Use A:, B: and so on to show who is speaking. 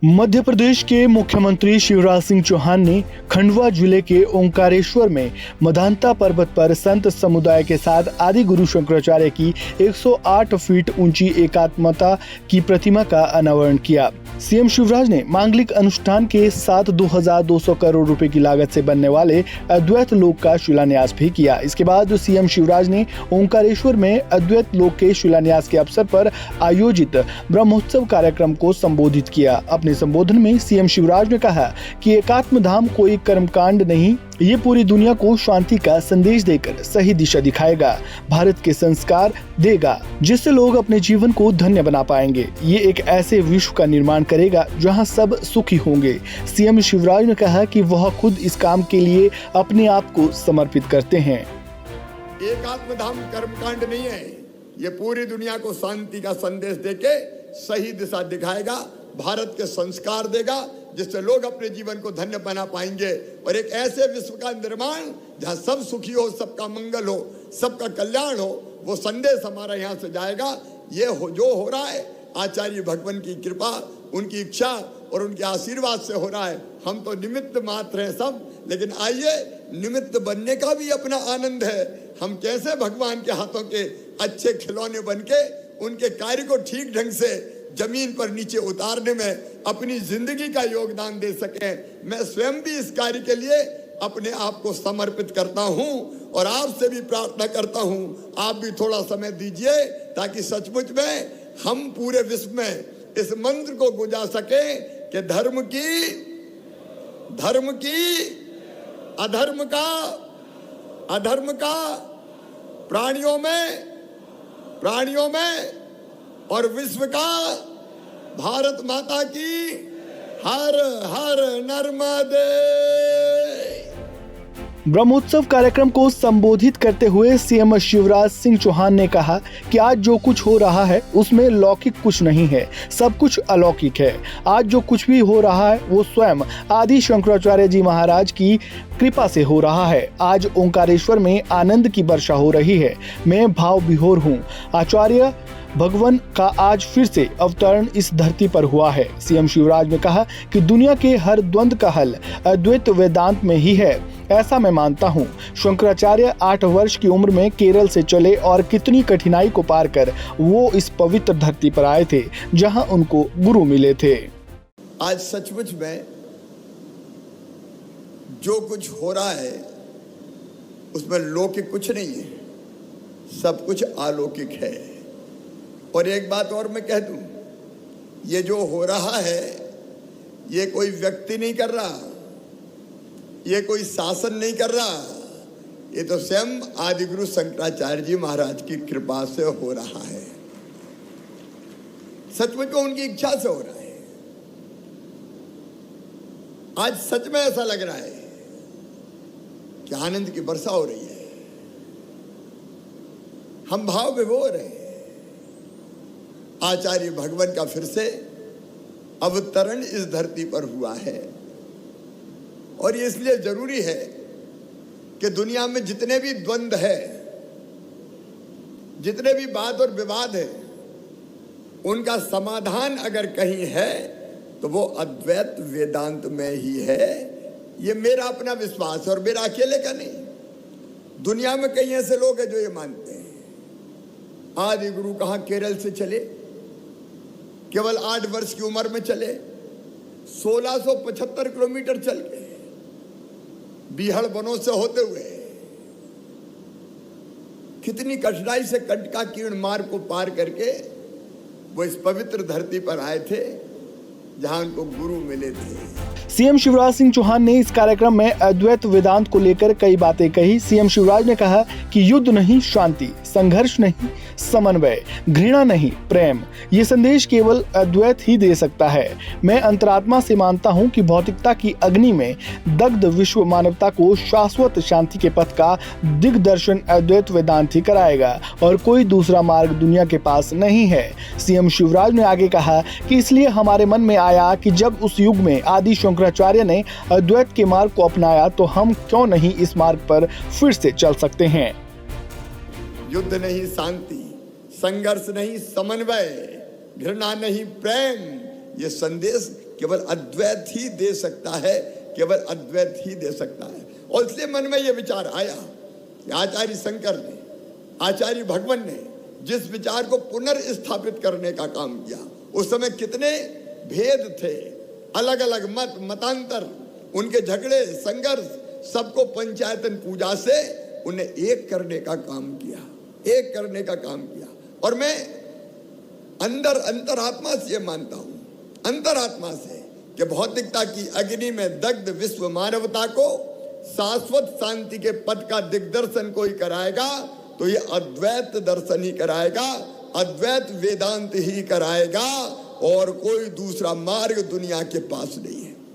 A: मध्य प्रदेश के मुख्यमंत्री शिवराज सिंह चौहान ने खंडवा जिले के ओंकारेश्वर में मधानता पर्वत पर संत समुदाय के साथ आदि गुरु शंकराचार्य की 108 फीट ऊंची एकात्मता की प्रतिमा का अनावरण किया। सीएम शिवराज ने मांगलिक अनुष्ठान के साथ 2200 करोड़ रुपए की लागत से बनने वाले अद्वैत लोक का शिलान्यास भी किया। इसके बाद सीएम शिवराज ने ओंकारेश्वर में अद्वैत लोक के शिलान्यास के अवसर पर आयोजित ब्रह्मोत्सव कार्यक्रम को संबोधित किया। अपने संबोधन में सीएम शिवराज ने कहा कि एकात्म धाम कोई कर्मकांड नहीं, ये पूरी दुनिया को शांति का संदेश देकर सही दिशा दिखाएगा, भारत के संस्कार देगा जिससे लोग अपने जीवन को धन्य बना पाएंगे। ये एक ऐसे विश्व का निर्माण करेगा जहां सब सुखी होंगे। सीएम शिवराज ने कहा कि वह खुद इस काम के लिए अपने आप को समर्पित करते हैं।
B: एकात्म धाम कर्मकांड नहीं है, ये पूरी दुनिया को शांति का संदेश देके सही दिशा दिखाएगा, भारत के संस्कार देगा जिससे लोग अपने जीवन को धन्य बना पाएंगे और एक ऐसे विश्व का निर्माण जहां सब सुखी हो, सबका मंगल हो, सबका कल्याण हो, वो संदेश हमारा यहाँ से जाएगा। ये जो हो रहा है आचार्य भगवान की कृपा, उनकी इच्छा और उनके आशीर्वाद से हो रहा है। हम तो निमित्त मात्र हैं सब, लेकिन आइए निमित्त बनने का भी अपना आनंद है। हम कैसे भगवान के हाथों के अच्छे खिलौने बनके उनके कार्य को ठीक ढंग से जमीन पर नीचे उतारने में अपनी जिंदगी का योगदान दे सकें। मैं स्वयं भी इस कार्य के लिए अपने आप को समर्पित करता हूं और आपसे भी प्रार्थना करता हूं, आप भी थोड़ा समय दीजिए ताकि सचमुच में हम पूरे विश्व में इस मंत्र को गुंजा सकें कि धर्म की अधर्म का प्राणियों में और विश्व का भारत माता की हर हर नर्मदे।
A: ब्रह्मोत्सव कार्यक्रम को संबोधित करते हुए सीएम शिवराज सिंह चौहान ने कहा कि आज जो कुछ हो रहा है उसमें लौकिक कुछ नहीं है, सब कुछ अलौकिक है। आज जो कुछ भी हो रहा है वो स्वयं आदि शंकराचार्य जी महाराज की कृपा से हो रहा है। आज ओंकारेश्वर में आनंद की वर्षा हो रही है। मैं भाव विभोर हूँ। आचार्य भगवान का आज फिर से अवतरण इस धरती पर हुआ है। सीएम शिवराज ने कहा कि दुनिया के हर द्वंद्व का हल अद्वैत वेदांत में ही है, ऐसा मैं मानता हूँ। शंकराचार्य 8 वर्ष की उम्र में केरल से चले और कितनी कठिनाई को पार कर वो इस पवित्र धरती पर आए थे जहाँ उनको गुरु मिले थे।
B: आज सचमुच में जो कुछ हो रहा है उसमें लौकिक कुछ नहीं है, सब कुछ अलौकिक है। और एक बात और मैं कह दूं, ये जो हो रहा है ये कोई व्यक्ति नहीं कर रहा, ये कोई शासन नहीं कर रहा, ये तो स्वयं आदि गुरु शंकराचार्य जी महाराज की कृपा से हो रहा है। सचमुच में उनकी इच्छा से हो रहा है। आज सच में ऐसा लग रहा है कि आनंद की वर्षा हो रही है। हम भाव विभोर हैं। आचार्य भगवान का फिर से अवतरण इस धरती पर हुआ है और ये इसलिए जरूरी है कि दुनिया में जितने भी द्वंद्व है, जितने भी वाद और विवाद है, उनका समाधान अगर कहीं है तो वो अद्वैत वेदांत में ही है। ये मेरा अपना विश्वास और मेरा अकेले का नहीं। दुनिया में कई ऐसे लोग हैं जो ये मानते हैं। आदि गुरु कहाँ केरल से चले, केवल 8 वर्ष की उम्र में चले, 1675 किलोमीटर चल गए, बीहड़ वनों से होते हुए कितनी कठिनाई से कंटकाकीर्ण मार्ग को पार करके वो इस पवित्र धरती पर आए थे जहां उनको गुरु मिले थे।
A: सीएम शिवराज सिंह चौहान ने इस कार्यक्रम में अद्वैत वेदांत को लेकर कई बातें कही। सीएम शिवराज ने कहा कि युद्ध नहीं शांति, संघर्ष नहीं समन्वय, घृणा नहीं प्रेम, ये संदेश केवल अद्वैत ही दे सकता है। मैं अंतरात्मा से मानता हूँ कि भौतिकता की अग्नि में दग्ध विश्व मानवता को शाश्वत शांति के पथ का दिग्दर्शन अद्वैत वेदांत ही कराएगा और कोई दूसरा मार्ग दुनिया के पास नहीं है। सीएम शिवराज ने आगे कहा कि इसलिए हमारे मन में आया कि जब उस युग में आदि शंकराचार्य ने अद्वैत के मार्ग को अपनाया तो हम क्यों नहीं इस मार्ग पर फिर से चल सकते हैं।
B: युद्ध नहीं शांति, संघर्ष नहीं समन्वय, घृणा नहीं प्रेम, ये संदेश केवल अद्वैत ही दे सकता है, केवल अद्वैत ही दे सकता है। और इसलिए मन में यह विचार आया कि आचार्य शंकर ने, आचार्य भगवान ने जिस विचार को पुनर्स्थापित करने का काम किया, उस समय कितने भेद थे, अलग अलग मत, मतांतर, उनके झगड़े, संघर्ष, सबको पंचायतन पूजा से उन्हें एक करने का काम किया, एक करने का काम किया। और मैं अंतरात्मा से मानता हूं, अंतरात्मा से, कि भौतिकता की अग्नि में दग्ध विश्व मानवता को शाश्वत शांति के पद का दिग्दर्शन कोई कराएगा तो ये अद्वैत दर्शन ही कराएगा, अद्वैत वेदांत ही कराएगा, और कोई दूसरा मार्ग दुनिया के पास नहीं है।